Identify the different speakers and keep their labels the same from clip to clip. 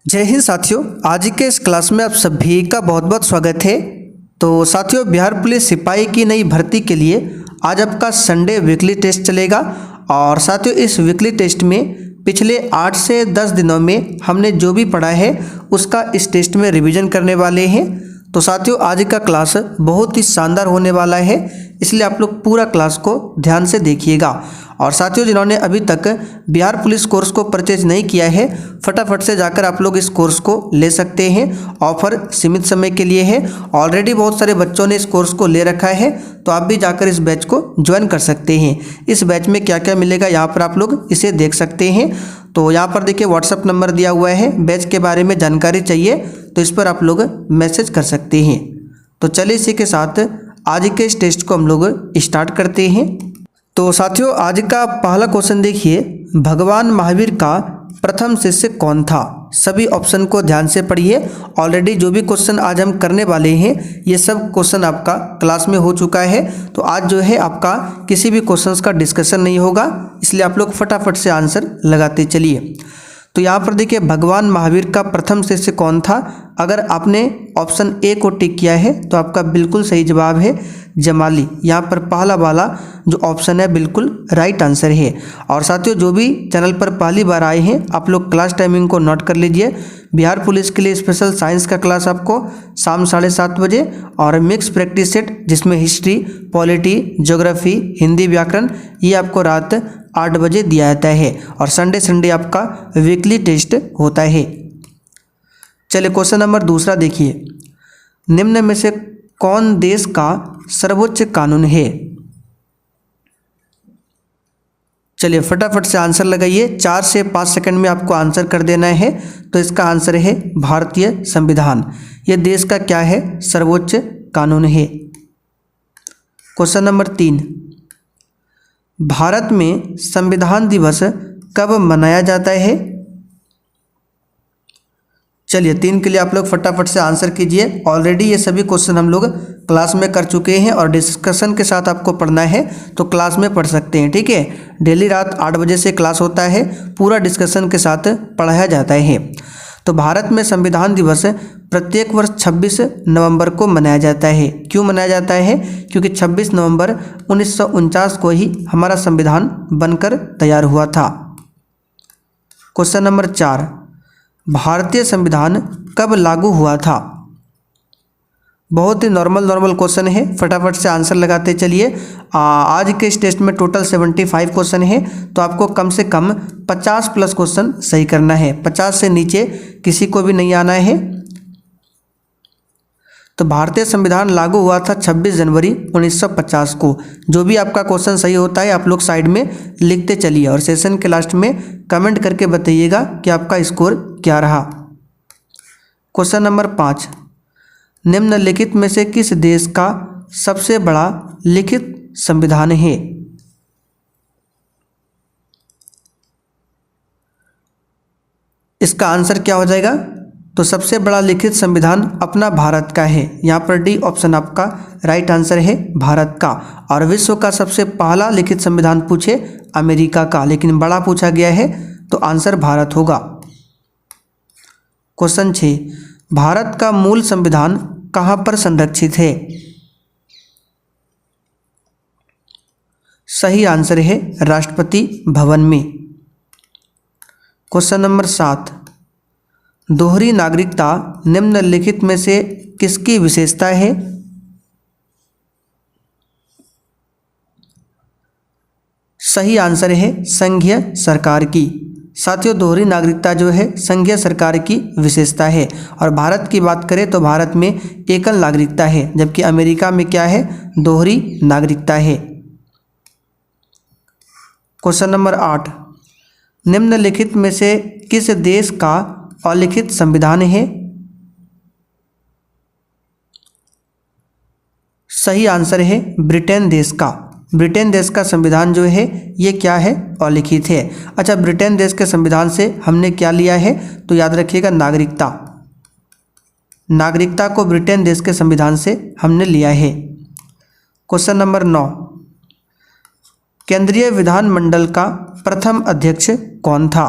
Speaker 1: जय हिंद साथियों, आज के इस क्लास में आप सभी का बहुत बहुत स्वागत है। तो साथियों, बिहार पुलिस सिपाही की नई भर्ती के लिए आज आपका संडे वीकली टेस्ट चलेगा। और साथियों, इस वीकली टेस्ट में पिछले 8 से 10 दिनों में हमने जो भी पढ़ा है उसका इस टेस्ट में रिवीजन करने वाले हैं। तो साथियों, आज का क्लास बहुत ही शानदार होने वाला है, इसलिए आप लोग पूरा क्लास को ध्यान से देखिएगा। और साथियों, जिन्होंने अभी तक बिहार पुलिस कोर्स को परचेज नहीं किया है, फटाफट से जाकर आप लोग इस कोर्स को ले सकते हैं। ऑफर सीमित समय के लिए है। ऑलरेडी बहुत सारे बच्चों ने इस कोर्स को ले रखा है, तो आप भी जाकर इस बैच को ज्वाइन कर सकते हैं। इस बैच में क्या क्या मिलेगा यहाँ पर आप लोग इसे देख सकते हैं। तो यहाँ पर देखिए व्हाट्सअप नंबर दिया हुआ है, बैच के बारे में जानकारी चाहिए तो इस पर आप लोग मैसेज कर सकते हैं। तो चलिए इसी के साथ आज के इस टेस्ट को हम लोग स्टार्ट करते हैं। तो साथियों, आज का पहला क्वेश्चन देखिए, भगवान महावीर का प्रथम शिष्य कौन था? सभी ऑप्शन को ध्यान से पढ़िए। ऑलरेडी जो भी क्वेश्चन आज हम करने वाले हैं ये सब क्वेश्चन आपका क्लास में हो चुका है, तो आज जो है आपका किसी भी क्वेश्चन का डिस्कशन नहीं होगा, इसलिए आप लोग फटाफट से आंसर लगाते चलिए। तो यहाँ पर देखिए, भगवान महावीर का प्रथम शिष्य कौन था? अगर आपने ऑप्शन ए को टिक किया है तो आपका बिल्कुल सही जवाब है जमाली। यहाँ पर पहला वाला जो ऑप्शन है बिल्कुल राइट आंसर है। और साथियों, जो भी चैनल पर पहली बार आए हैं आप लोग क्लास टाइमिंग को नोट कर लीजिए। बिहार पुलिस के लिए स्पेशल साइंस का क्लास आपको शाम 7:30 बजे, और मिक्स प्रैक्टिस सेट जिसमें हिस्ट्री, पॉलिटी, ज्योग्राफी, हिंदी, व्याकरण, ये आपको रात 8 बजे दिया जाता है। और संडे आपका वीकली टेस्ट होता है। चलिए क्वेश्चन नंबर दूसरा देखिए, निम्न में से कौन देश का सर्वोच्च कानून है? चलिए फटाफट से आंसर लगाइए, 4 से 5 सेकंड में आपको आंसर कर देना है। तो इसका आंसर है भारतीय संविधान। यह देश का क्या है? सर्वोच्च कानून है। क्वेश्चन नंबर 3, भारत में संविधान दिवस कब मनाया जाता है? चलिए 3 के लिए आप लोग फटाफट से आंसर कीजिए। ऑलरेडी ये सभी क्वेश्चन हम लोग क्लास में कर चुके हैं और डिस्कशन के साथ आपको पढ़ना है तो क्लास में पढ़ सकते हैं, ठीक है। डेली रात 8 बजे से क्लास होता है, पूरा डिस्कशन के साथ पढ़ाया जाता है। तो भारत में संविधान दिवस प्रत्येक वर्ष 26 नवंबर को मनाया जाता है। क्यों मनाया जाता है? क्योंकि 26 नवंबर 1949 को ही हमारा संविधान बनकर तैयार हुआ था। क्वेश्चन नंबर 4, भारतीय संविधान कब लागू हुआ था? बहुत ही नॉर्मल क्वेश्चन है, फटाफट से आंसर लगाते चलिए। आज के इस टेस्ट में टोटल 75 क्वेश्चन है, तो आपको कम से कम 50 प्लस क्वेश्चन सही करना है। 50 से नीचे किसी को भी नहीं आना है। तो भारतीय संविधान लागू हुआ था 26 जनवरी 1950 को। जो भी आपका क्वेश्चन सही होता है आप लोग साइड में लिखते चलिए और सेशन के लास्ट में कमेंट करके बताइएगा कि आपका स्कोर क्या रहा। क्वेश्चन नंबर 5, निम्नलिखित में से किस देश का सबसे बड़ा लिखित संविधान है? इसका आंसर क्या हो जाएगा? तो सबसे बड़ा लिखित संविधान अपना भारत का है। यहाँ पर डी ऑप्शन आपका राइट आंसर है, भारत का। और विश्व का सबसे पहला लिखित संविधान पूछे अमेरिका का, लेकिन बड़ा पूछा गया है तो आंसर भारत होगा। क्वेश्चन 6, भारत का मूल संविधान कहाँ पर संरक्षित है? सही आंसर है राष्ट्रपति भवन में। क्वेश्चन नंबर 7, दोहरी नागरिकता निम्नलिखित में से किसकी विशेषता है? सही आंसर है संघीय सरकार की। साथियों, दोहरी नागरिकता जो है संघीय सरकार की विशेषता है। और भारत की बात करें तो भारत में एकल नागरिकता है, जबकि अमेरिका में क्या है? दोहरी नागरिकता है। क्वेश्चन नंबर 8, निम्नलिखित में से किस देश का अलिखित संविधान है? सही आंसर है ब्रिटेन देश का। ब्रिटेन देश का संविधान जो है ये क्या है? अलिखित है। अच्छा, ब्रिटेन देश के संविधान से हमने क्या लिया है? तो याद रखिएगा नागरिकता। नागरिकता को ब्रिटेन देश के संविधान से हमने लिया है। क्वेश्चन नंबर 9, केंद्रीय विधानमंडल का प्रथम अध्यक्ष कौन था?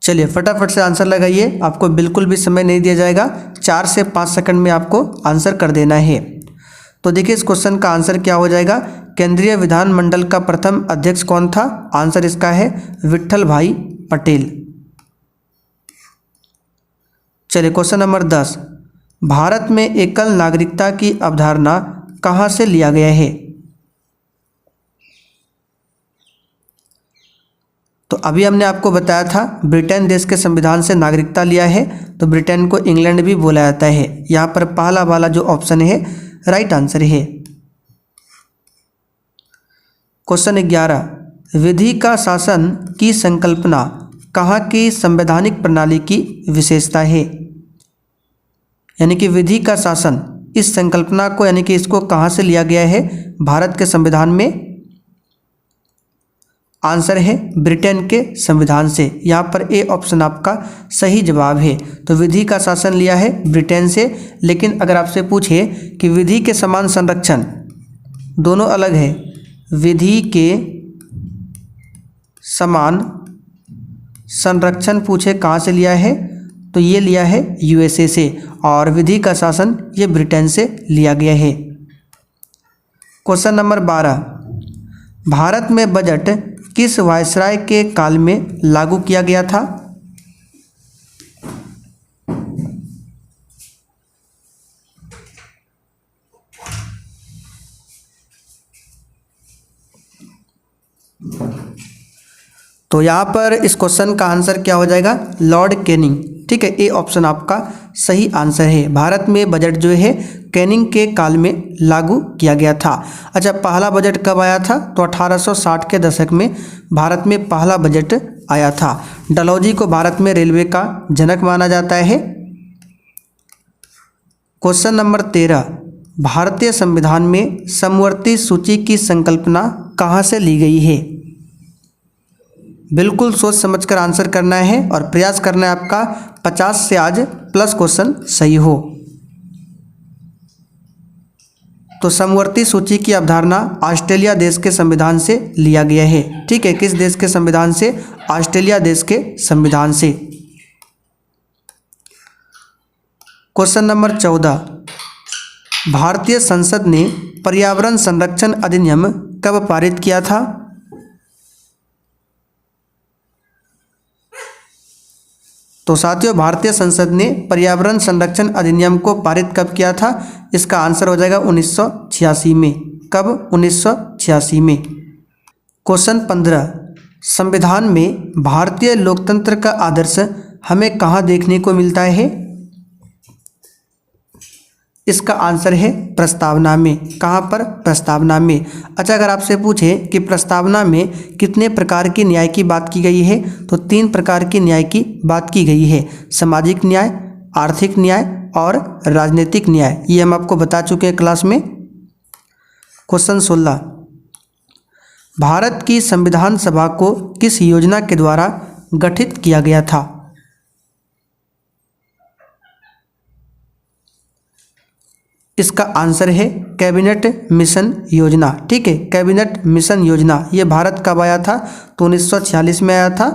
Speaker 1: चलिए फटाफट से आंसर लगाइए, आपको बिल्कुल भी समय नहीं दिया जाएगा, 4 से 5 सेकंड में आपको आंसर कर देना है। तो देखिए इस क्वेश्चन का आंसर क्या हो जाएगा, केंद्रीय विधानमंडल का प्रथम अध्यक्ष कौन था? आंसर इसका है विट्ठल भाई पटेल। चलिए क्वेश्चन नंबर 10, भारत में एकल नागरिकता की अवधारणा कहाँ से लिया गया है? तो अभी हमने आपको बताया था ब्रिटेन देश के संविधान से नागरिकता लिया है, तो ब्रिटेन को इंग्लैंड भी बोला जाता है। यहाँ पर पहला वाला जो ऑप्शन है राइट आंसर है। क्वेश्चन 11, विधि का शासन की संकल्पना कहाँ की संवैधानिक प्रणाली की विशेषता है? यानी कि विधि का शासन, इस संकल्पना को यानी कि इसको कहाँ से लिया गया है भारत के संविधान में? आंसर है ब्रिटेन के संविधान से। यहाँ पर ए ऑप्शन आपका सही जवाब है। तो विधि का शासन लिया है ब्रिटेन से, लेकिन अगर आपसे पूछे कि विधि के समान संरक्षण, दोनों अलग है, विधि के समान संरक्षण पूछे कहाँ से लिया है, तो ये लिया है यूएसए से, और विधि का शासन ये ब्रिटेन से लिया गया है। क्वेश्चन नंबर 12, भारत में बजट किस वायसराय के काल में लागू किया गया था? तो यहाँ पर इस क्वेश्चन का आंसर क्या हो जाएगा, लॉर्ड कैनिंग। ठीक है, ए ऑप्शन आपका सही आंसर है। भारत में बजट जो है कैनिंग के काल में लागू किया गया था। अच्छा, पहला बजट कब आया था? तो 1860 के दशक में भारत में पहला बजट आया था। डलहौजी को भारत में रेलवे का जनक माना जाता है। क्वेश्चन नंबर 13, भारतीय संविधान में समवर्ती सूची की संकल्पना कहाँ से ली गई है? बिल्कुल सोच समझकर आंसर करना है और प्रयास करना है आपका 50 से आज प्लस क्वेश्चन सही हो। तो समवर्ती सूची की अवधारणा ऑस्ट्रेलिया देश के संविधान से लिया गया है। ठीक है, किस देश के संविधान से? ऑस्ट्रेलिया देश के संविधान से। क्वेश्चन नंबर 14, भारतीय संसद ने पर्यावरण संरक्षण अधिनियम कब पारित किया था? तो साथियों, भारतीय संसद ने पर्यावरण संरक्षण अधिनियम को पारित कब किया था? इसका आंसर हो जाएगा 1986 में। कब? 1986 में। क्वेश्चन 15, संविधान में भारतीय लोकतंत्र का आदर्श हमें कहाँ देखने को मिलता है? इसका आंसर है प्रस्तावना में। कहाँ पर? प्रस्तावना में। अच्छा, अगर आपसे पूछे कि प्रस्तावना में कितने प्रकार की न्याय की बात की गई है, तो 3 प्रकार की न्याय की बात की गई है, सामाजिक न्याय, आर्थिक न्याय और राजनीतिक न्याय। ये हम आपको बता चुके हैं क्लास में। क्वेश्चन 16, भारत की संविधान सभा को किस योजना के द्वारा गठित किया गया था? इसका आंसर है कैबिनेट मिशन योजना। ठीक है, कैबिनेट मिशन योजना ये भारत कब आया था? तो 1946 में आया था,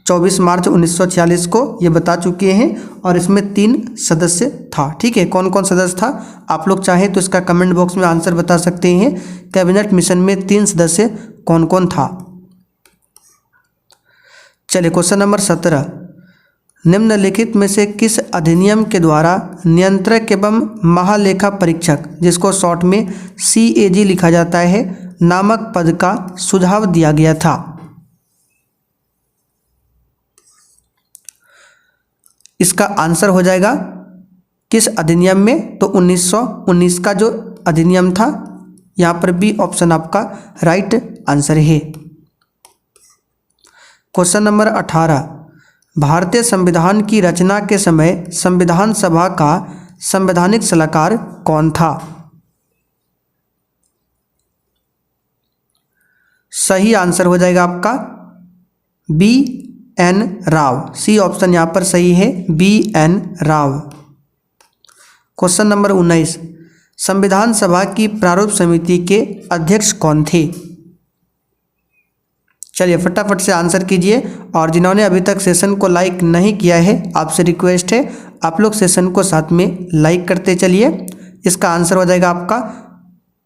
Speaker 1: 24 मार्च 1946 को, ये बता चुके हैं। और इसमें 3 सदस्य था। ठीक है, कौन कौन सदस्य था? आप लोग चाहें तो इसका कमेंट बॉक्स में आंसर बता सकते हैं। कैबिनेट मिशन में 3 सदस्य कौन कौन था? चलिए क्वेश्चन नंबर 17, निम्नलिखित में से किस अधिनियम के द्वारा नियंत्रक एवं महालेखा परीक्षक, जिसको शॉर्ट में CAG लिखा जाता है, नामक पद का सुझाव दिया गया था? इसका आंसर हो जाएगा किस अधिनियम में? तो 1919 का जो अधिनियम था। यहाँ पर बी ऑप्शन आपका राइट आंसर है। क्वेश्चन नंबर 18, भारतीय संविधान की रचना के समय संविधान सभा का संवैधानिक सलाहकार कौन था? सही आंसर हो जाएगा आपका BN राव। सी ऑप्शन यहाँ पर सही है, BN राव। क्वेश्चन नंबर 19, संविधान सभा की प्रारूप समिति के अध्यक्ष कौन थे? चलिए फटाफट से आंसर कीजिए। और जिन्होंने अभी तक सेशन को लाइक नहीं किया है, आपसे रिक्वेस्ट है आप लोग सेशन को साथ में लाइक करते चलिए। इसका आंसर हो जाएगा आपका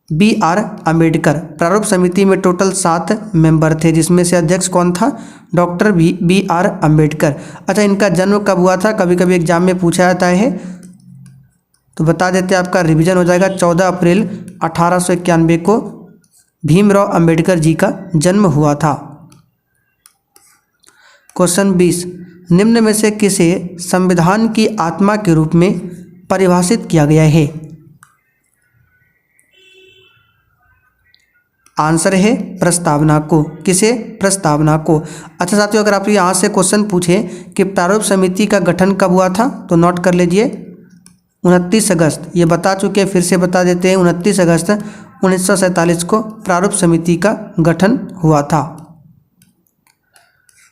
Speaker 1: BR अम्बेडकर। प्रारूप समिति में टोटल 7 मेंबर थे, जिसमें से अध्यक्ष कौन था? Doctor BR Ambedkar. अच्छा, इनका जन्म कब हुआ था? कभी कभी एग्जाम में पूछा जाता है, तो बता देते हैं, आपका रिवीजन हो जाएगा। 14 अप्रैल 1891 को भीमराव अम्बेडकर जी का जन्म हुआ था। क्वेश्चन 20, निम्न में से किसे संविधान की आत्मा के रूप में परिभाषित किया गया है? आंसर है प्रस्तावना को। किसे? प्रस्तावना को। अच्छा साथियों, अगर आप यहाँ से क्वेश्चन पूछे कि प्रारूप समिति का गठन कब हुआ था, तो नोट कर लीजिए 29 अगस्त। ये बता चुके हैं, फिर से बता देते हैं, 29 अगस्त 1947 को प्रारूप समिति का गठन हुआ था।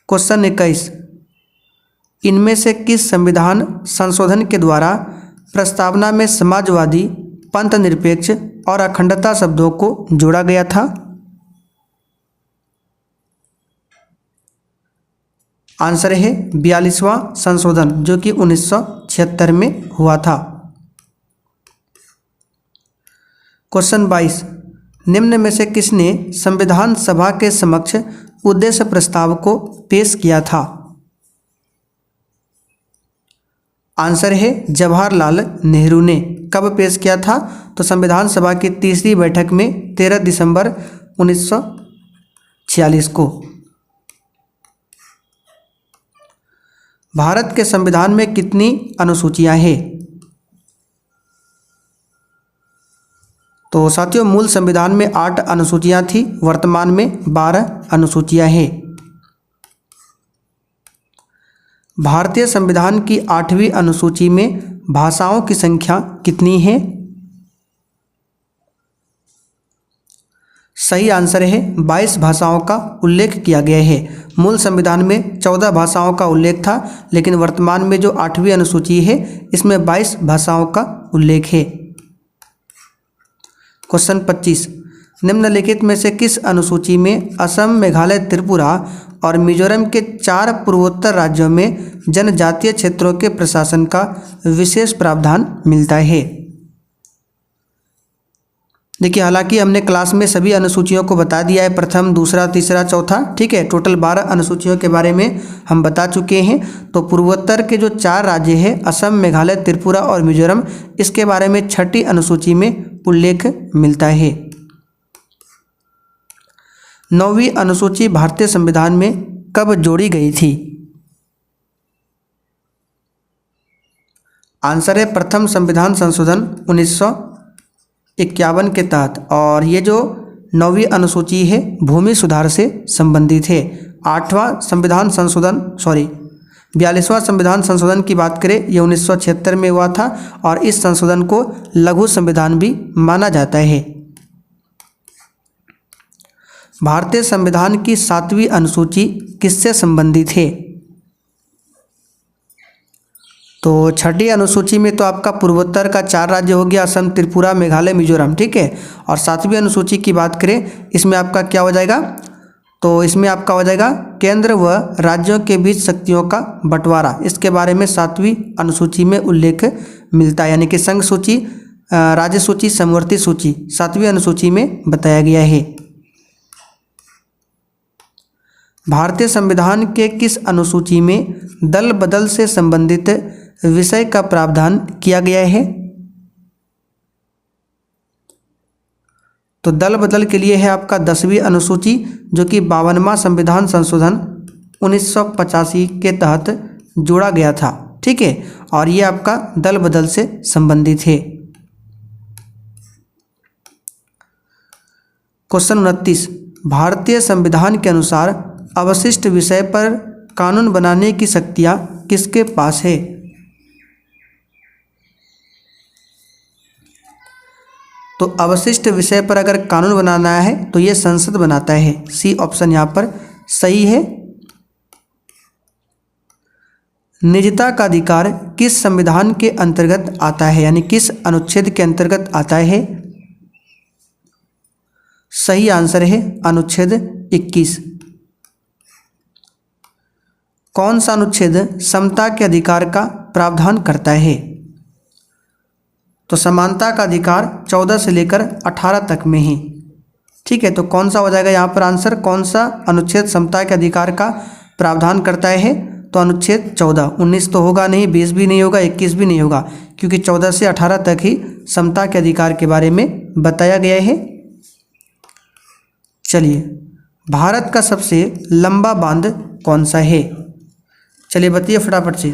Speaker 1: क्वेश्चन 21, इनमें से किस संविधान संशोधन के द्वारा प्रस्तावना में समाजवादी, पंथ निरपेक्ष और अखंडता शब्दों को जोड़ा गया था? आंसर है 42वां संशोधन, जो कि 1976 में हुआ था। क्वेश्चन 22, निम्न में से किसने संविधान सभा के समक्ष उद्देश्य प्रस्ताव को पेश किया था? आंसर है जवाहरलाल नेहरू ने। कब पेश किया था? तो संविधान सभा की तीसरी बैठक में 13 दिसंबर 1946 को। भारत के संविधान में कितनी अनुसूचियां हैं? तो साथियों, मूल संविधान में 8 अनुसूचियां थी, वर्तमान में 12 अनुसूचियां हैं। भारतीय संविधान की 8वीं अनुसूची में भाषाओं की संख्या कितनी है? सही आंसर है 22 भाषाओं का उल्लेख किया गया है। मूल संविधान में 14 भाषाओं का उल्लेख था, लेकिन वर्तमान में जो 8वीं अनुसूची है, इसमें 22 भाषाओं का उल्लेख है। क्वेश्चन 25, निम्नलिखित में से किस अनुसूची में असम, मेघालय, त्रिपुरा और मिजोरम के 4 पूर्वोत्तर राज्यों में जनजातीय क्षेत्रों के प्रशासन का विशेष प्रावधान मिलता है? देखिए, हालांकि हमने क्लास में सभी अनुसूचियों को बता दिया है, प्रथम, दूसरा, तीसरा, चौथा, ठीक है। टोटल 12 अनुसूचियों के बारे में हम बता चुके हैं। तो पूर्वोत्तर के जो 4 राज्य हैं, असम, मेघालय, त्रिपुरा और मिजोरम, इसके बारे में 6ठी अनुसूची में उल्लेख मिलता है। 9वीं अनुसूची भारतीय संविधान में कब जोड़ी गई थी? आंसर है प्रथम संविधान संशोधन 1951 के तहत। और ये जो 9वीं अनुसूची है, भूमि सुधार से संबंधित है। 42वां संविधान संशोधन की बात करें, ये 1976 में हुआ था, और इस संशोधन को लघु संविधान भी माना जाता है। भारतीय संविधान की 7वीं अनुसूची किससे संबंधित है? तो 6ठी अनुसूची में तो आपका पूर्वोत्तर का 4 राज्य हो गया, असम, त्रिपुरा, मेघालय, मिजोरम, ठीक है। और 7वीं अनुसूची की बात करें, इसमें आपका क्या हो जाएगा? तो इसमें आपका हो जाएगा केंद्र व राज्यों के बीच शक्तियों का बंटवारा। इसके बारे में 7वीं अनुसूची में उल्लेख मिलता है, यानी कि संघ सूची, राज्य सूची, समवर्ती सूची 7वीं अनुसूची में बताया गया है। भारतीय संविधान के किस अनुसूची में दल बदल से संबंधित विषय का प्रावधान किया गया है? तो दल बदल के लिए है आपका 10वीं अनुसूची, जो कि 52वां संविधान संशोधन 1985 के तहत जोड़ा गया था, ठीक है। और ये आपका दल बदल से संबंधित है। क्वेश्चन 29, भारतीय संविधान के अनुसार अवशिष्ट विषय पर कानून बनाने की शक्तियां किसके पास है? तो अवशिष्ट विषय पर अगर कानून बनाना है तो ये संसद बनाता है। सी ऑप्शन यहाँ पर सही है। निजता का अधिकार किस संविधान के अंतर्गत आता है, यानी किस अनुच्छेद के अंतर्गत आता है? सही आंसर है अनुच्छेद 21। कौन सा अनुच्छेद समता के अधिकार का प्रावधान करता है? तो समानता का अधिकार 14 से लेकर 18 तक में ही। ठीक है, तो कौन सा हो जाएगा यहाँ पर आंसर? कौन सा अनुच्छेद समता के अधिकार का प्रावधान करता है? तो अनुच्छेद 14। 19 तो होगा नहीं, 20 भी नहीं होगा, 21 भी नहीं होगा, क्योंकि 14 से 18 तक ही समता के अधिकार के बारे में बताया गया है। चलिए, भारत का सबसे लंबा बांध कौन सा है? चलिए बताइए फटाफट से।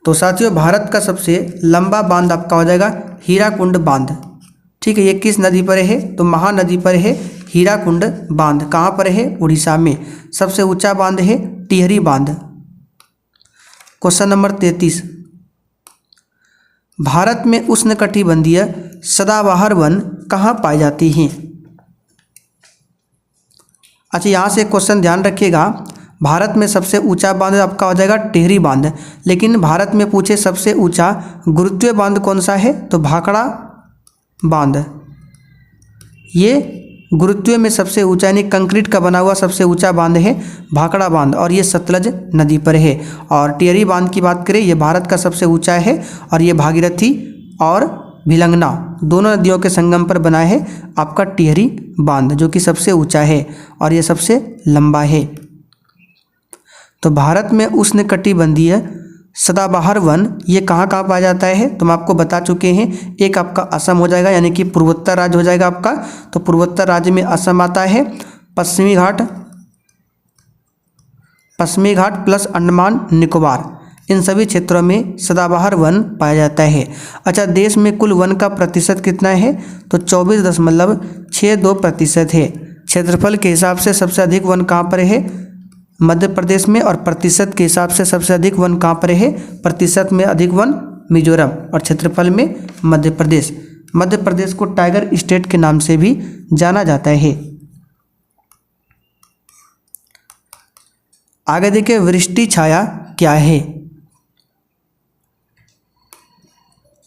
Speaker 1: तो साथियों, भारत का सबसे लंबा बांध आपका हो जाएगा हीराकुंड बांध। ठीक है, ये किस नदी पर है? तो महानदी पर है हीराकुंड बांध। कहाँ पर है? उड़ीसा में। सबसे ऊंचा बांध है टिहरी बांध। क्वेश्चन नंबर 33, भारत में उष्णकटिबंधीय सदाबहार वन कहाँ पाए जाते हैं? अच्छा, यहाँ से क्वेश्चन ध्यान रखिएगा, भारत में सबसे ऊंचा बांध आपका हो जाएगा टिहरी बांध, लेकिन भारत में पूछे सबसे ऊंचा गुरुत्वीय बांध कौन सा है? तो भाखड़ा बांध। ये गुरुत्वीय में सबसे ऊंचा यानी कंक्रीट का बना हुआ सबसे ऊंचा बांध है भाखड़ा बांध, और ये सतलज नदी पर है। और टिहरी बांध की बात करें, ये भारत का सबसे ऊंचा है, और ये भागीरथी और भिलंगना दोनों नदियों के संगम पर बना है आपका टिहरी बांध, जो कि सबसे ऊंचा है और ये सबसे लंबा है। तो भारत में उष्णकटिबंधीय सदाबहार वन ये कहाँ कहाँ पाया जाता है? तो हम आपको बता चुके हैं। एक आपका असम हो जाएगा, यानी कि पूर्वोत्तर राज्य हो जाएगा आपका। तो पूर्वोत्तर राज्य में असम आता है। पश्चिमी घाट प्लस अंडमान निकोबार, इन सभी क्षेत्रों में सदाबहार वन पाया जाता है। अच्छा, देश में कुल वन का प्रतिशत कितना है? तो 24.62% है। क्षेत्रफल के हिसाब से सबसे अधिक वन कहाँ पर है? मध्य प्रदेश में। और प्रतिशत के हिसाब से सबसे अधिक वन कहाँ पर है? प्रतिशत में अधिक वन मिजोरम, और क्षेत्रफल में मध्य प्रदेश। मध्य प्रदेश को टाइगर स्टेट के नाम से भी जाना जाता है। आगे देखिए, वृष्टि छाया क्या है?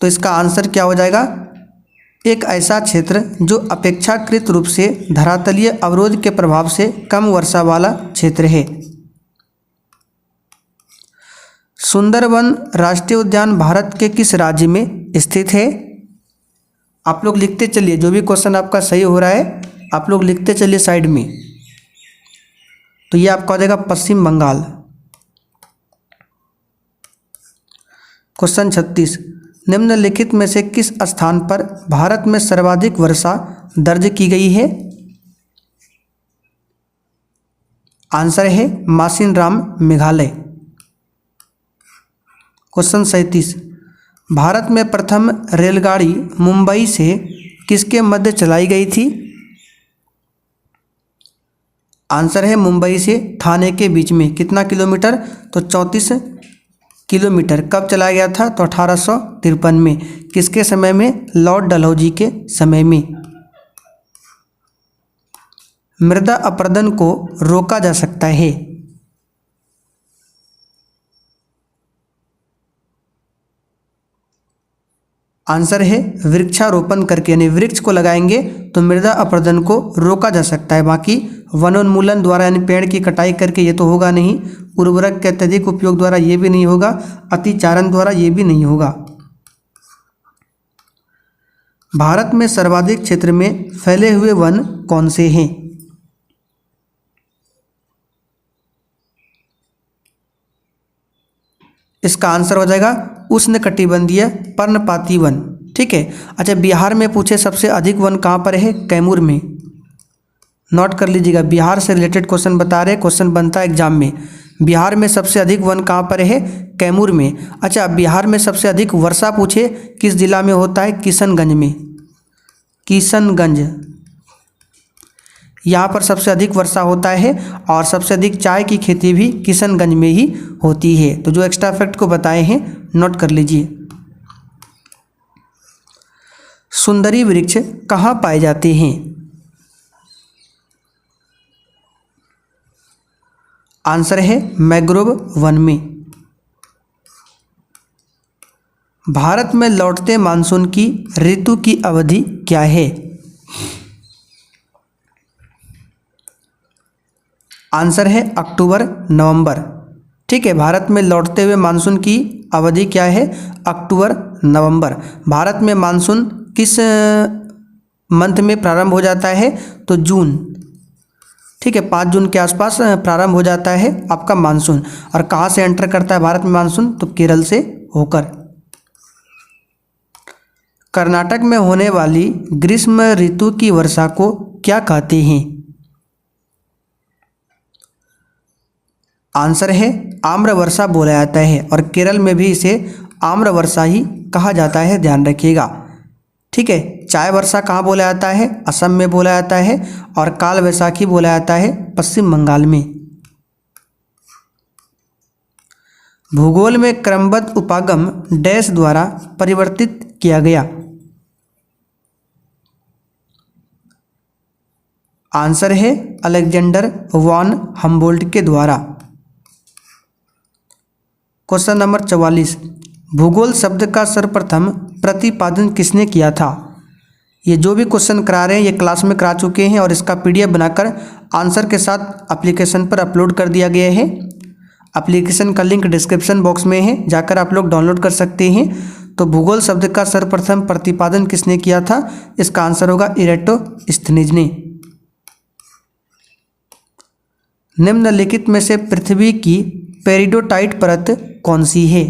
Speaker 1: तो इसका आंसर क्या हो जाएगा? एक ऐसा क्षेत्र जो अपेक्षाकृत रूप से धरातलीय अवरोध के प्रभाव से कम वर्षा वाला क्षेत्र है। सुंदरवन राष्ट्रीय उद्यान भारत के किस राज्य में स्थित है? आप लोग लिखते चलिए, जो भी क्वेश्चन आपका सही हो रहा है आप लोग लिखते चलिए साइड में। तो ये आपका हो जाएगा पश्चिम बंगाल। क्वेश्चन 36, निम्नलिखित में से किस स्थान पर भारत में सर्वाधिक वर्षा दर्ज की गई है? आंसर है मासिनराम, मेघालय। क्वेश्चन 37, भारत में प्रथम रेलगाड़ी मुंबई से किसके मध्य चलाई गई थी? आंसर है मुंबई से ठाणे के बीच में। कितना किलोमीटर? तो 34 किलोमीटर। कब चलाया गया था? तो 1853 में। किसके समय में? लॉर्ड डलहौजी के समय में। मृदा अपरदन को रोका जा सकता है। आंसर है वृक्षारोपण करके, यानी वृक्ष को लगाएंगे तो मृदा अपरदन को रोका जा सकता है। बाकी वनोन्मूलन द्वारा यानी पेड़ की कटाई करके ये तो होगा नहीं, उर्वरक के अत्यधिक उपयोग द्वारा ये भी नहीं होगा, अतिचारण द्वारा ये भी नहीं होगा। भारत में सर्वाधिक क्षेत्र में फैले हुए वन कौन से हैं? इसका आंसर हो जाएगा उष्णकटिबंधीय पर्णपाती वन। ठीक है। अच्छा, बिहार में पूछे सबसे अधिक वन कहाँ पर है? कैमूर में। नोट कर लीजिएगा, बिहार से रिलेटेड क्वेश्चन बता रहे, क्वेश्चन बनता है एग्जाम में। बिहार में सबसे अधिक वन कहाँ पर है? कैमूर में। अच्छा, बिहार में सबसे अधिक वर्षा पूछे किस जिला में होता है? किशनगंज में। किशनगंज, यहाँ पर सबसे अधिक वर्षा होता है और सबसे अधिक चाय की खेती भी किशनगंज में ही होती है। तो जो एक्स्ट्रा फैक्ट को बताए हैं नोट कर लीजिए। सुंदरी वृक्ष कहाँ पाए जाते हैं? आंसर है मैंग्रोव वन में। भारत में लौटते मानसून की ऋतु की अवधि क्या है? आंसर है अक्टूबर नवंबर। ठीक है, भारत में लौटते हुए मानसून की अवधि क्या है? अक्टूबर नवंबर। भारत में मानसून किस मंथ में प्रारंभ हो जाता है? तो जून। ठीक है, 5 जून के आसपास प्रारंभ हो जाता है आपका मानसून। और कहाँ से एंटर करता है भारत में मानसून? तो केरल से होकर। कर्नाटक में होने वाली ग्रीष्म ऋतु की वर्षा को क्या कहते हैं? आंसर है आम्र वर्षा बोला जाता है, और केरल में भी इसे आम्र वर्षा ही कहा जाता है, ध्यान रखिएगा। ठीक है, चाय वर्षा कहाँ बोला जाता है? असम में बोला जाता है। और काल वैसाखी बोला जाता है पश्चिम बंगाल में। भूगोल में क्रमबद्ध उपागम डैश द्वारा परिवर्तित किया गया। आंसर है अलेक्जेंडर वॉन हम्बोल्ट के द्वारा। क्वेश्चन नंबर 44, भूगोल शब्द का सर्वप्रथम प्रतिपादन किसने किया था? ये जो भी क्वेश्चन करा रहे हैं ये क्लास में करा चुके हैं, और इसका पीडीएफ बनाकर आंसर के साथ एप्लीकेशन पर अपलोड कर दिया गया है। एप्लीकेशन का लिंक डिस्क्रिप्शन बॉक्स में है, जाकर आप लोग डाउनलोड कर सकते हैं। तो भूगोल शब्द का सर्वप्रथम प्रतिपादन किसने किया था? इसका आंसर होगा इरेटोस्थनीज ने। निम्नलिखित में से पृथ्वी की पेरिडोटाइट परत कौन सी है?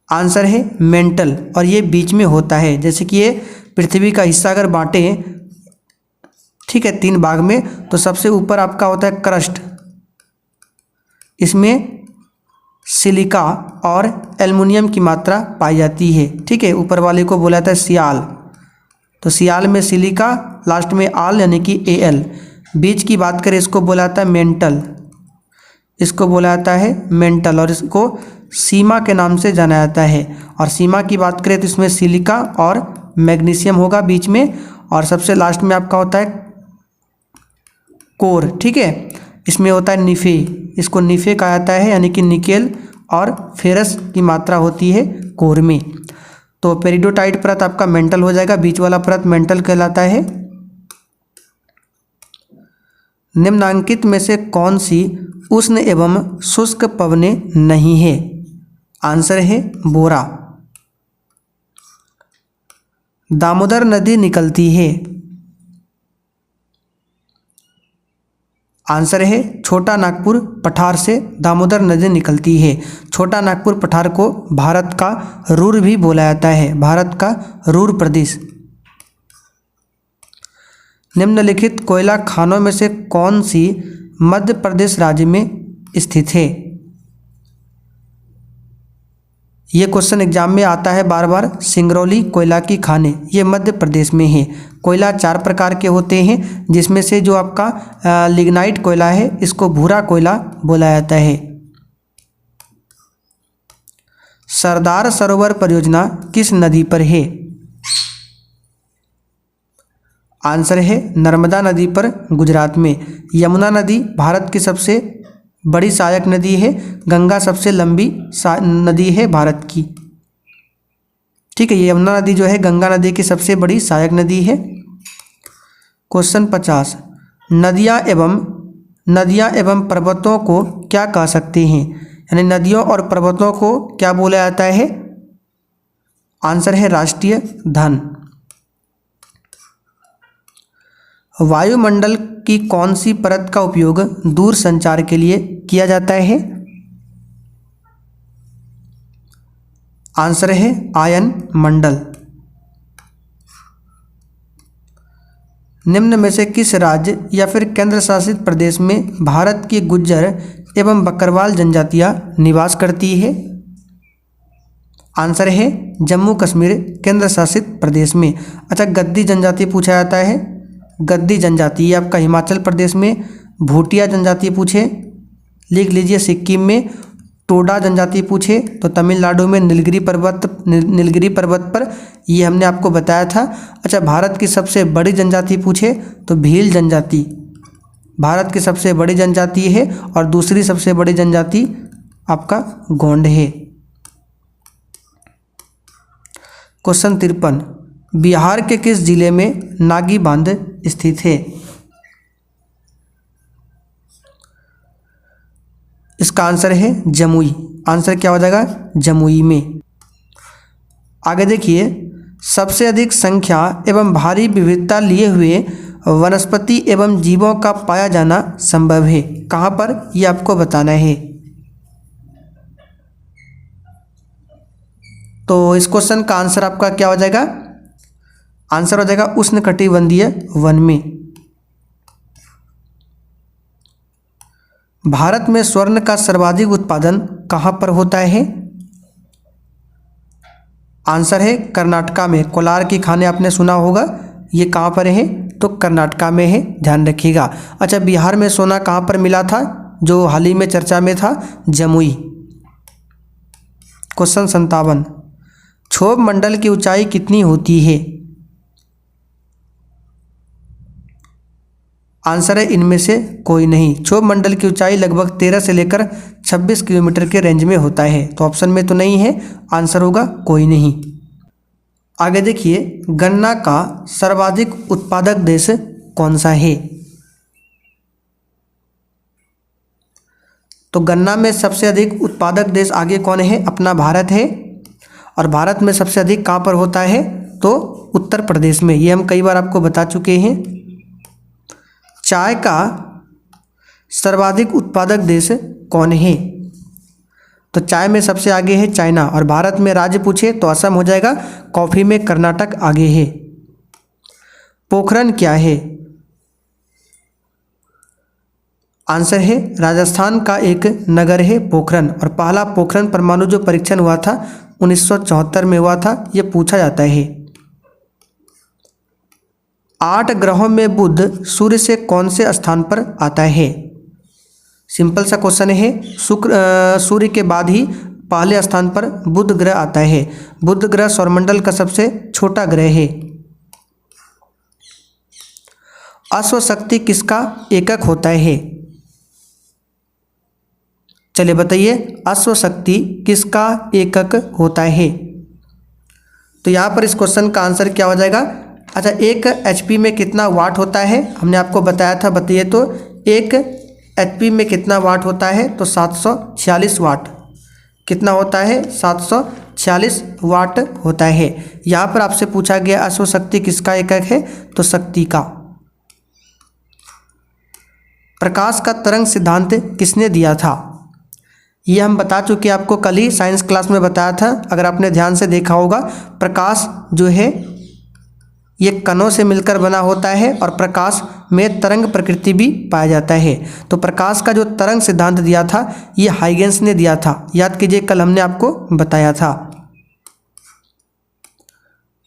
Speaker 1: आंसर है मेंटल, और ये बीच में होता है। जैसे कि ये पृथ्वी का हिस्सा अगर बांटे, ठीक है, 3 भाग में, तो सबसे ऊपर आपका होता है क्रस्ट। इसमें सिलिका और एल्युमिनियम की मात्रा पाई जाती है। ठीक है, ऊपर वाले को बोला जाता है सियाल। तो सियाल में सिलिका, लास्ट में आल यानी कि Al। बीच की बात करें इसको बोला जाता है मेंटल, इसको बोला जाता है मेंटल, और इसको सीमा के नाम से जाना जाता है। और सीमा की बात करें तो इसमें सिलिका और मैग्नीशियम होगा बीच में, और सबसे लास्ट में आपका होता है कोर। ठीक है, इसमें होता है निफे, इसको निफे कहा जाता है, यानी कि निकेल और फेरस की मात्रा होती है कोर में। तो पेरिडोटाइट परत आपका मेंटल हो जाएगा, बीच वाला परत मेंटल कहलाता है। निम्नांकित में से कौन सी उष्ण एवं शुष्क पवनें नहीं है? आंसर है बोरा। दामोदर नदी निकलती है। आंसर है छोटा नागपुर पठार से दामोदर नदी निकलती है। छोटा नागपुर पठार को भारत का रूर भी बोला जाता है, भारत का रूर प्रदेश। निम्नलिखित कोयला खानों में से कौन सी मध्य प्रदेश राज्य में स्थित है? ये क्वेश्चन एग्जाम में आता है बार बार। सिंगरौली कोयला की खानें ये मध्य प्रदेश में है। कोयला 4 प्रकार के होते हैं, जिसमें से जो आपका लिग्नाइट कोयला है इसको भूरा कोयला बोला जाता है। सरदार सरोवर परियोजना किस नदी पर है? आंसर है नर्मदा नदी पर, गुजरात में। यमुना नदी भारत की सबसे बड़ी सहायक नदी है। गंगा सबसे लंबी नदी है भारत की। ठीक है, ये यमुना नदी जो है गंगा नदी की सबसे बड़ी सहायक नदी है। क्वेश्चन 50, नदियाँ एवं पर्वतों को क्या कह सकते हैं? यानी नदियों और पर्वतों को क्या बोला जाता है? आंसर है राष्ट्रीय धन। वायुमंडल की कौन सी परत का उपयोग दूर संचार के लिए किया जाता है? आंसर है आयन मंडल। निम्न में से किस राज्य या फिर केंद्र शासित प्रदेश में भारत की गुज्जर एवं बकरवाल जनजातियां निवास करती है? आंसर है जम्मू कश्मीर केंद्र शासित प्रदेश में। अच्छा, गद्दी जनजाति पूछा जाता है। गद्दी जनजाति ये आपका हिमाचल प्रदेश में। भूटिया जनजाति पूछे, लिख लीजिए सिक्किम में। टोडा जनजाति पूछे तो तमिलनाडु में नीलगिरी पर्वत पर, ये हमने आपको बताया था। अच्छा, भारत की सबसे बड़ी जनजाति पूछे तो भील जनजाति भारत की सबसे बड़ी जनजाति है, और दूसरी सबसे बड़ी जनजाति आपका गोंड है। क्वेश्चन 53, बिहार के किस जिले में नागी बांध स्थित है? इसका आंसर है जमुई। आंसर क्या हो जाएगा? जमुई में। आगे देखिए, सबसे अधिक संख्या एवं भारी विविधता लिए हुए वनस्पति एवं जीवों का पाया जाना संभव है कहाँ पर? ये आपको बताना है। तो इस क्वेश्चन का आंसर आपका क्या हो जाएगा? आंसर हो जाएगा उष्णकटिबंधीय वन में। भारत में स्वर्ण का सर्वाधिक उत्पादन कहाँ पर होता है? आंसर है कर्नाटका में। कोलार की खाने आपने सुना होगा, ये कहाँ पर है? तो कर्नाटका में है, ध्यान रखिएगा। अच्छा, बिहार में सोना कहाँ पर मिला था जो हाल ही में चर्चा में था? जमुई। क्वेश्चन 57, क्षोभ मंडल की ऊंचाई कितनी होती है? आंसर है इनमें से कोई नहीं। क्षोभ मंडल की ऊंचाई लगभग 13 से लेकर 26 किलोमीटर के रेंज में होता है। तो ऑप्शन में तो नहीं है, आंसर होगा कोई नहीं। आगे देखिए, गन्ना का सर्वाधिक उत्पादक देश कौन सा है? तो गन्ना में सबसे अधिक उत्पादक देश आगे कौन है? अपना भारत है। और भारत में सबसे अधिक कहाँ पर होता है? तो उत्तर प्रदेश में। ये हम कई बार आपको बता चुके हैं। चाय का सर्वाधिक उत्पादक देश कौन है? तो चाय में सबसे आगे है चाइना। और भारत में राज्य पूछे तो असम हो जाएगा। कॉफ़ी में कर्नाटक आगे है। पोखरण क्या है? आंसर है राजस्थान का एक नगर है पोखरण। और पहला पोखरण परमाणु जो परीक्षण हुआ था 1974 में हुआ था, ये पूछा जाता है। 8 ग्रहों में बुध सूर्य से कौन से स्थान पर आता है? सिंपल सा क्वेश्चन है। सूर्य के बाद ही पहले स्थान पर बुध ग्रह आता है। बुध ग्रह सौरमंडल का सबसे छोटा ग्रह है। अश्व शक्ति किसका एकक होता है? चलिए बताइए, अश्व शक्ति किसका एकक होता है? तो यहाँ पर इस क्वेश्चन का आंसर क्या हो जाएगा? अच्छा, 1 HP में कितना वाट होता है? हमने आपको बताया था, बताइए तो। 1 HP में कितना वाट होता है? तो 746 वाट। कितना होता है? 746 वाट होता है। यहाँ पर आपसे पूछा गया अश्व शक्ति किसका एकक है? तो शक्ति का। प्रकाश का तरंग सिद्धांत किसने दिया था? ये हम बता चुके आपको, कल ही साइंस क्लास में बताया था। अगर आपने ध्यान से देखा होगा, प्रकाश जो है ये कणों से मिलकर बना होता है और प्रकाश में तरंग प्रकृति भी पाया जाता है। तो प्रकाश का जो तरंग सिद्धांत दिया था ये हाइगेंस ने दिया था। याद कीजिए, कल हमने आपको बताया था।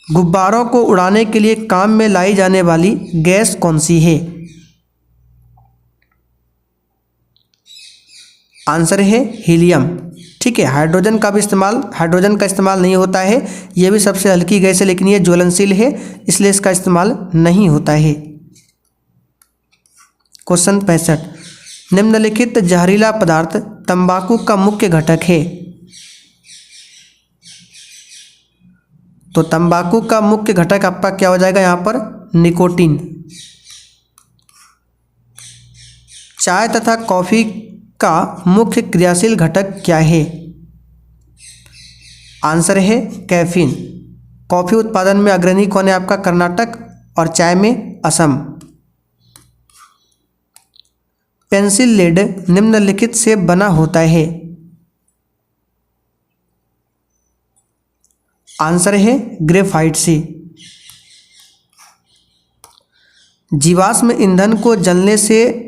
Speaker 1: गुब्बारों को उड़ाने के लिए काम में लाई जाने वाली गैस कौन सी है? आंसर है हीलियम। ठीक है, हाइड्रोजन का इस्तेमाल नहीं होता है। यह भी सबसे हल्की गैस है, लेकिन यह ज्वलनशील है, इसलिए इसका इस्तेमाल नहीं होता है। क्वेश्चन 65, निम्नलिखित जहरीला पदार्थ तंबाकू का मुख्य घटक है? तो तंबाकू का मुख्य घटक आपका क्या हो जाएगा यहाँ पर? निकोटीन। चाय तथा कॉफी का मुख्य क्रियाशील घटक क्या है? आंसर है कैफीन। कॉफी उत्पादन में अग्रणी कौन है आपका? कर्नाटक। और चाय में असम। पेंसिल लेड निम्नलिखित से बना होता है? आंसर है ग्रेफाइट से। जीवाश्म ईंधन को जलने से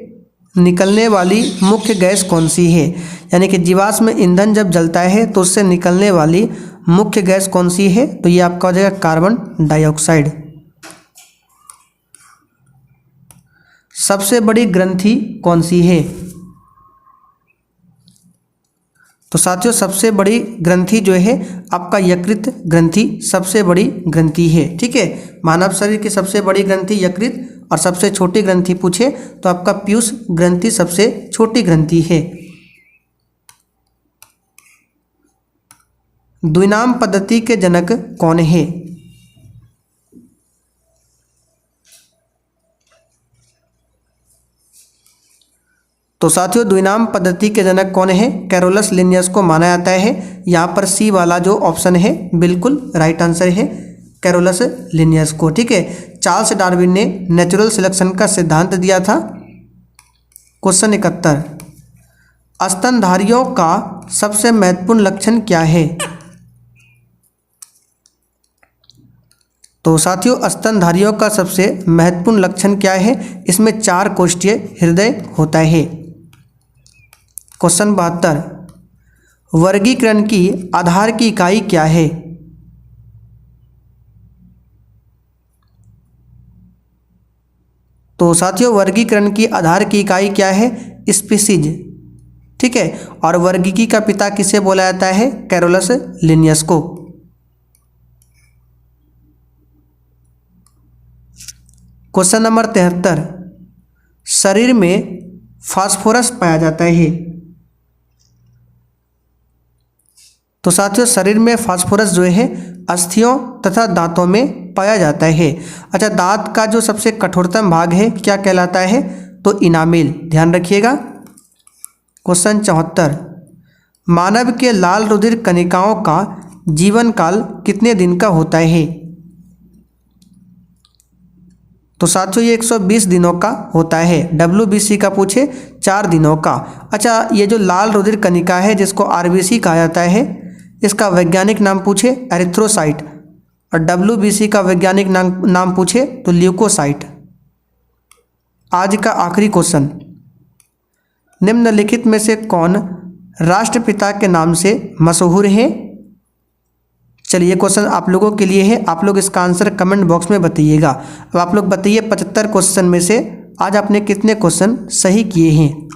Speaker 1: निकलने वाली मुख्य गैस कौन सी है? यानी कि जीवाश्म ईंधन जब जलता है तो उससे निकलने वाली मुख्य गैस कौन सी है? तो ये आपका हो जाएगा कार्बन डाइऑक्साइड। सबसे बड़ी ग्रंथि कौन सी है? तो साथियों, सबसे बड़ी ग्रंथि जो है आपका यकृत ग्रंथि सबसे बड़ी ग्रंथि है। ठीक है, मानव शरीर की सबसे बड़ी ग्रंथि यकृत, और सबसे छोटी ग्रंथि पूछे तो आपका पीयूष ग्रंथि सबसे छोटी ग्रंथि है। द्विनाम पद्धति के जनक कौन है? तो साथियों द्विनाम पद्धति के जनक कौन है? कैरोलस लिनियस को माना जाता है। यहाँ पर सी वाला जो ऑप्शन है बिल्कुल राइट आंसर है, कैरोलस लिनियस को। ठीक है, चार्ल्स डार्विन ने नेचुरल सिलेक्शन का सिद्धांत दिया था। क्वेश्चन 71, स्तनधारियों का सबसे महत्वपूर्ण लक्षण क्या है? तो साथियों स्तनधारियों का सबसे महत्वपूर्ण लक्षण क्या है? इसमें 4 कोष्ठीय हृदय होता है। क्वेश्चन 72, वर्गीकरण की आधार की इकाई क्या है? तो साथियों वर्गीकरण की आधार की इकाई क्या है? स्पीसीज। ठीक है, और वर्गीकी का पिता किसे बोला जाता है? कैरोलस लिनियस को। क्वेश्चन नंबर 73, शरीर में फास्फोरस पाया जाता है। तो साथियों शरीर में फास्फोरस जो है अस्थियों तथा दांतों में पाया जाता है। अच्छा, दांत का जो सबसे कठोरतम भाग है क्या कहलाता है? तो इनामेल, ध्यान रखिएगा। क्वेश्चन 74, मानव के लाल रुधिर कणिकाओं का जीवन काल कितने दिन का होता है? तो साथियों ये 120 दिनों का होता है। WBC का पूछे 4 दिनों का। अच्छा, ये जो लाल रुधिर कणिका है जिसको RBC कहा जाता है, इसका वैज्ञानिक नाम पूछे एरिथ्रोसाइट, और WBC का वैज्ञानिक नाम पूछे तो ल्यूकोसाइट। आज का आखिरी क्वेश्चन, निम्नलिखित में से कौन राष्ट्रपिता के नाम से मशहूर है? चलिए क्वेश्चन आप लोगों के लिए है, आप लोग इसका आंसर कमेंट बॉक्स में बताइएगा। अब आप लोग बताइए 75 क्वेश्चन में से आज आपने कितने क्वेश्चन सही किए हैं?